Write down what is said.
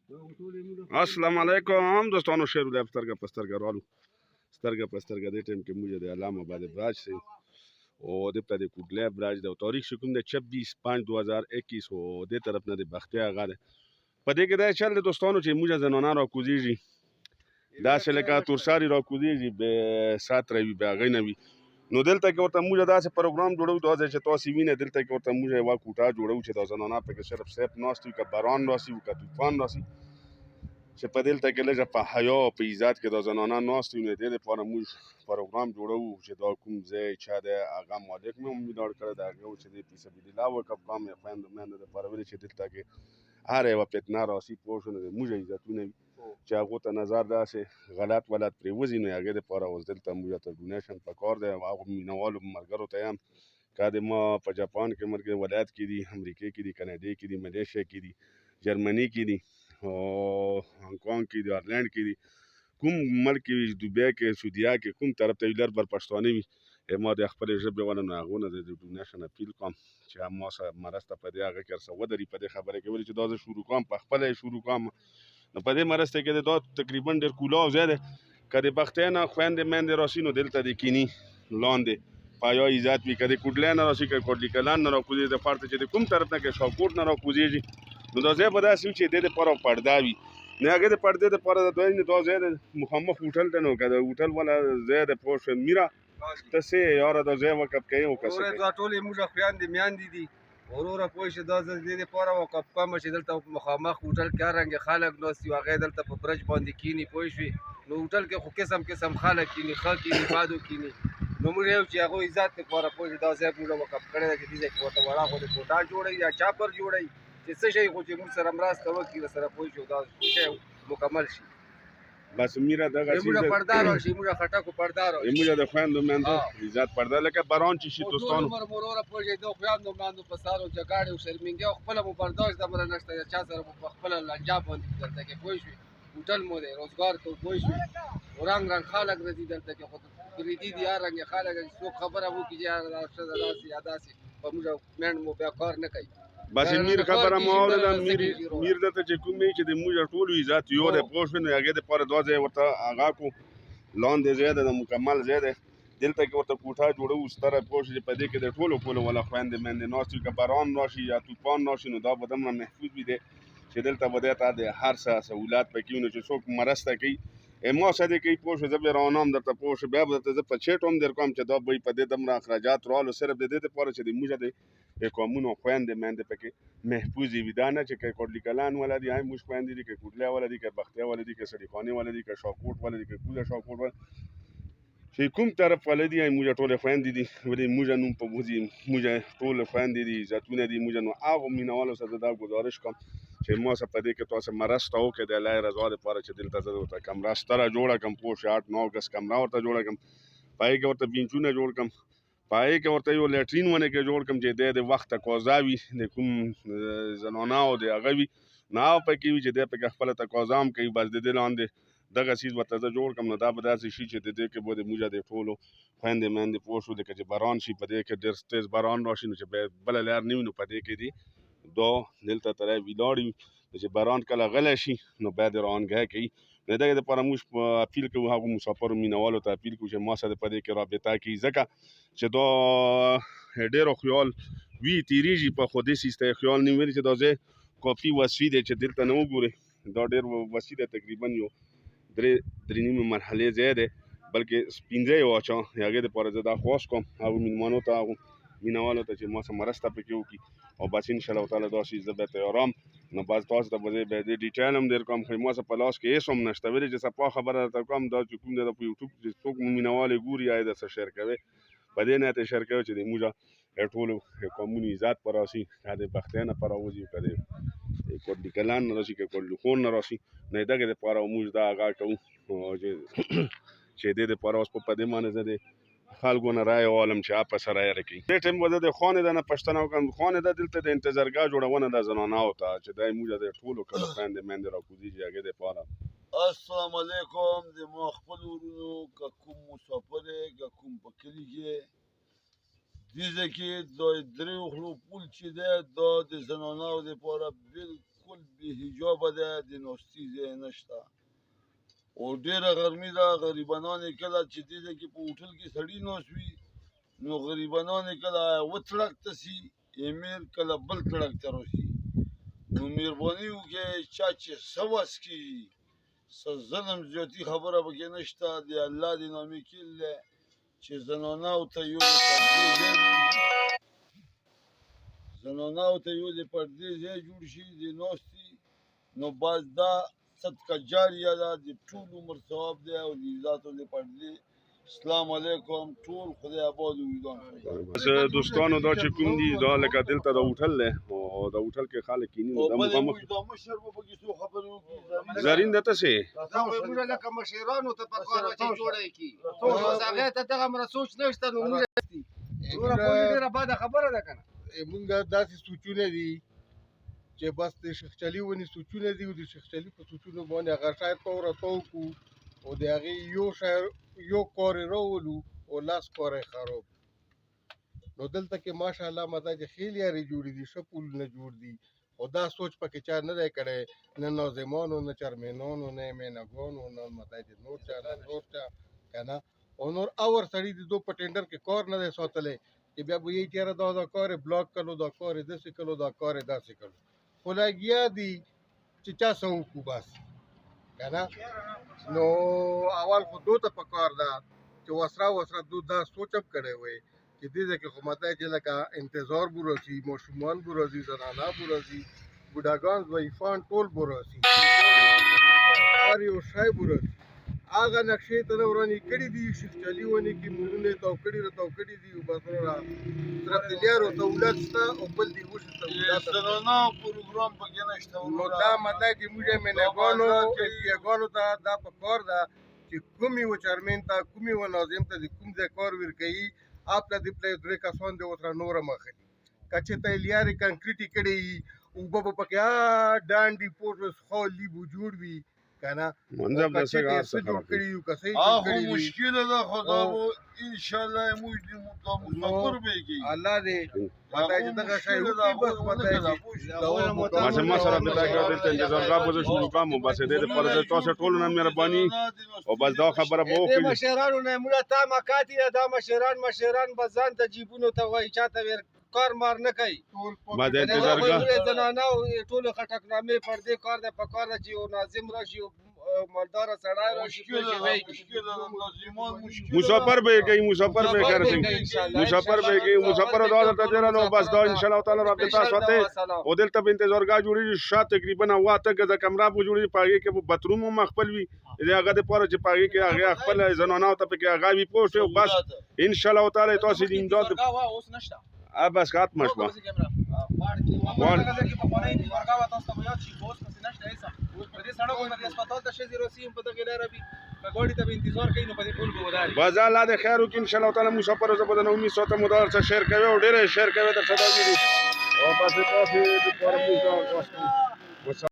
السلام علیکم دوستانو، شیر ولایت سترګه په سترګه رالو سترګه په سترګه دې ټیم کې موږ د علامه آباد براج سے او د په د کوټله براج د تاریخ شکوم د 26/5/2021 او د طرف نه د بختیا غاده په دې کې دا چل د دوستانو چې موږ زنانه را کوزیږي دا شلکا تورساری را کوزیږي به سات روي به غینوي نو دلته کې ورته موږ داسې پروګرام جوړو دا چې تاسو وینئ دلته کې ورته موږ یو کوټه جوړو چې د زنانه په کې صرف سیف ناست وي که باران راسي او که طوفان راسي چې په دلته کې لږه په حیا او په عزت کې د زنانه ناست وي نو د دې لپاره موږ پروګرام جوړو چې دا کوم ځای چا دی هغه مالک مې هم ولاړ کړی د هغه چې دی فی سبیل الله وقف کام یې خویندو میندو دپاره ولې چې دلته کې هر یوه فتنه راسي پوه شو نو د موږ عزتونه وي چې هغو ته نظر داسې غلط ولط پرې وځي نو هغې دپاره اوس دلته موږ ته ډونیشن پکار دی هغو مینهوالو ملګرو ته یم که د ما په جاپان کې ملګري ولایت کې دي امریکې کې دي کناډې کې دي ملیشیا کې دي جرمني کې دي او هانګ کانګ کې دي آیرلینډ کې دي کوم ملک کې وي دوبۍ کې سعودیه کې کوم طرف ته وي لر بر پښتانه وي ما د خپلې ژبې والا نو هغو نه د ډونیشن اپیل کوم چې ما سره مرسته په دې هغه کې ورسره ودري په دې خبره کې ولې چې دا زه شروع کوم په خپله یې شروع کوم نو په دې مرسته کې دا تقریبا ډېر کولاو ځای دی که د بختۍ نه خویندې میندې راسي نو دلته د کیني لاندې پایا عزت وي که د کوټلی نه راسي که کوټلي کلان نه راکوزېږي د فرد چې د کوم طرف نه که شاوکوټ نه راکوزېږي نو دا ځای به داسې وي چې د دې دپاره پرده وي نو هغې د پردې دپاره د دوی نه دا ځای د مخامخ هوټل دی نو که د هوټل والا ځای د پوه شوې میره ته څه یې یاره دا ځای وقف کوې او که څه کوې دا ټولې موږ خویندې میندې دي وروره پوه شي دا زه د دې دپاره وقف کوم چې دلته مخامخ هوټل کې هر رنګې خلک ناست وي هغې دلته په برج باندې کیني پوه شوې نو هوټل کې خو قسم خلک کیني ښه کیني بادو کیني نو موږ یو چې هغوی عزت دپاره پوه شي دا ځای موږ وقف کړی دی چې دې ځای کې ورته وړه غوندې کوټه جوړوي یا چاپر جوړوي چې څه شی خو چې موږ سره مرسته وکړي ورسره پوه شو دا شی مکمل شي بس میره دغه موږ پرده راشي موږ خټکو پرده راشي موږ د خویندو میندو عزت پرده لکه باران چې شي دوستانو عمر وروره پوه شئ د خویندو میندو په سارو جګړې او شرمنګۍ او خپله مو برداشت دمره نشته د چا سره مو په خپله لنجه باندې دلته کې پوه شوې هوټل مو دی روزګار کوو پوه شوې رنګ خلک راځي دلته کې خو بریدي دي هر رنګې خلک څوک خبره وکړي چې دا ښځه داسې یا داسې په موږ میند مو بیا کار نه کوي بس میر خبره مو اورېده میر دلته چې کوم دی چې د موږ ټولو عزت یو دی پوه شوې نو هغې دپاره دا ځای ورته هغه کړو لاندې ځای دی د مکمل ځای دی دلته کې ورته کوټه جوړو ستره پوه شو چې په دې کې د ټولو والا خویندې میندې ناست وي که باران راشي یا طوفان راشي نو دا به دومره محفوظ وي دی چې دلته به دی ته د هر څه سهولت پکې وي نو چې څوک مرسته کوي ما سره کوي پوه شو زه بیا روانام درته پوه شو بیا به درته زه په چیټ هم در کوم چې دا به په دې دومره اخراجات رالو صرف د دې دپاره چې د موږ د قومونو خویندې میندې پکې محفوظې وي دا نه چې که کوټلي کلان والا دي موږ خویندې دي که کوټلی والا دي که بختیا والا دي که سړیخانې والا دي که شاوکوټ والا دي که کوزه شاوکوټ والا چې کوم طرف والا دي موږ ټولې خویندې دي ولې موږ نوم په وځي موږ ټولې خویندې دي عزتونه دي موږ نو هغو مینهوالو سره دا ګزارش کوم چې ما سره په دې کې تاسو مرسته وکړئ د الله رضا دپاره چې دلته زه ورته کمره ستره جوړه کړم پوه شئ 8-9 ګز کمره ورته جوړه کړم په هغې کې ورته بینچونه جوړ کړم په هغې کې ورته یو لیټرین ونه کې جوړ کړم چې دی د وخت تقاضا وي د کوم زنانه او د هغه وي نو هغه پکې وي چې دی پکې خپله تقاضا هم کوي بس د دې لاندې دغه څیز ورته زه جوړ کړم نو دا به داسې شي چې د دې کې به د موږ د ټولو خویندې میندې پوه شو لکه چې باران شي په دې کې ډېر تیز باران راشي نو چې بله لار نه وي نو په دې کې دي دا دلته طرف ولاړ وي چې باران کله غلی شي نو بیا د روانګۍ کوي د دغې دپاره موږ اپیل کوو هغو مسافرو مینهوالو ته اپیل کوو چې ما سره په دې کې رابطه کوي ځکه چې دا ډېرو خیال وي تېرېږي په خو دې څیز ته یې خیال نه وي چې دا ځای کافي وسیع دی چې دلته نه وګورئ دا ډېر وسیع دی تقریبا یو درې نیمې مرحلې ځای دی بلکې پنځه یې واچوه هغې دپاره زه دا خواست کوم هغو مېلمنو ته هغو مینهوالو ته چې ما سره مرسته پکې وکړي او بس انشاءالله تعالی داسې زه بیا تیارام نو بس تاسو ته به زه بیا دې ډیټیل هم در کوم خو ما سره په لاس کې هېڅ هم نشته ولې چې صفا خبره درته کوم دا چې کوم دی دا په یوټیوب چې څوک مو مینهوال یې ګوري یا یې درسره شیر کوئ په دې نیت یې شیر کوئ چې د موږ ټولو قومونو عزت په راسي که د بختۍ نه په راوځي که د کوټلي کلان نه راسي که کوټلي خور نه راسي نو د دغې دپاره موږ دا هغه کوو چې دې دپاره اوس په دې باندې زه د خلکو نه رایه والم چې اپه سره یې کوي دې ټایم به زه د خانې ده نه پوښتنه وکړم خانې ده دلته د انتظارګاه جوړونه ده زنانهو ته چې دی موږ د ټولو کله خویندې میندې راکوزېږي هغې دپاره السلام علیکم د ما خپل ورونو که کوم مسافر یې که کوم په کلي کې دې ځای کې دا درې خلو پول چې دی دا د زنانهو دپاره بالکل بالکل بې حجابه دی د ناستي ځای نشته او ډېره ګرمي ده غریبانان یې کله چې دې ځای کې په هوټل کې سړي ناست وي نو غریبانان یې کله یوه تړک ته سي امیر کله بل تړک ته راسي نو مهرباني وکړئ چا چې څه وس کېږي څه ظلم زیاتي خبره پکې نشته د الله د نامې کیل دی چې زنانهو ته یو د پردې ځای زنانهو ته یو د پردې ځای جوړ شي د ناستي نو باز دا صدقه جاریه ده د ټول عمر ثواب دی او د ذاتو د پردې السلام علیکم ټول خدای آباد او ویدان بس دوستانو دا چې کوم دي دا لکه دلته د هوټل دی او د هوټل کې خلک کینی نو دا مخامخ دا مشر به پکې څو خبرې وکړي زرین دته سي دا خو موږ لکه مشرانو ته په کار چې جوړه کی هغه ته دغه مر سوچ نشته نو موږ نور په ډیره باده خبره ده کنه موږ داسې سوچونه دي چې بس د شیخ چلی ونی سوچونه دي او د شیخ چلی په سوچونو باندې هغه شاید تور کو او د هغه یو کور راولو او لاس کور خراب نو دلته کې ماشاءالله مزه چې خیل یاري جوړې دي شپول نه جوړ دي او دا سوچ پکې چا نه دی کړی نه ناظمانو نه چرمنانو نه مینګانو نه مزه چې نور چا نه نور چا کنه او نور اور سړی د دو په ټینډر کې کار نه دی ساتلی چې بیا به یې چېرې دا کار بلاک کړو دا کار داسې کړو دا کار داسې کړو خو لګیا دي چې چا څه وکړو بس که نه نو اول خو دو ته په کار ده چې وسره دو دا سوچ هم کړی وی چې دې ځای کې خو ماته چې لکه انتظار به راسي ماشومان به راځي زنانه به راځي بوډاګان ضعیفان ټول به راسي هر یو شی به راسي هغه نقشې ته نه ورانې کړي دي شیخ چلي ونې کې مورونه تاو کړي دي او بس وروره صرف د لیارو سهولت شته او بل د اوښ سهولت زنانهو پروګرام پکې نشته نو دا مطلب چې موږ مینګانو امپیګانو ته دا په کار ده چې کومې و چرمین ته کومې و ناظم ته د کوم ځای کار ورکوي آپ ته د پلی درې کسان د ورسره نوره مخلي که چې ته یې لیارې کنکریټې کړې وي اوبه به پکې ډانډې پوټ خالي به جوړ وي کنه منځب د څه کار څه جوړ کړي یو کسې خو مشکله ده خو دا به انشاءالله موږ د مسافر به کېږي الله دې ماته چې دغه شی وکړي بس ماته ماته ما سره د تاګه د انتظار غو شروع کوم بس دې د پر تاسو ټول نه مهرباني او بس دا خبره به وکړي مشرانو نه موږ ته مکاتي دا مشران بزان ته جیبونو ته وای چاته ور کار مار نه کوي ما د انتظار غو زنانه ټول خټکنامه پر دې کار د پکار چې او ناظم راشي مالدار سړی راشي مسافر به کوي مسافر به کوي مسافر به کوي مسافر دا ته درنو بس دا ان شاء الله تعالی رب تاسو ته او دلته به انتظار غا جوړی شاته تقریبا واته غزه کمره به جوړی پاږي کې باتروم مخبل وي هغه د پاره چې پاږي کې هغه خپل زنانه ته په کې هغه وی پوښتنه بس ان شاء الله تعالی تاسو دې امداد اوس نشته بس خات مشوا بازار لا د خیر وکړي ان شاء الله تعالی مسافر زبر د امید ساته مدار څخه شیر کوي او ډیره شیر کوي د صدا دي او تاسو د پرمختګ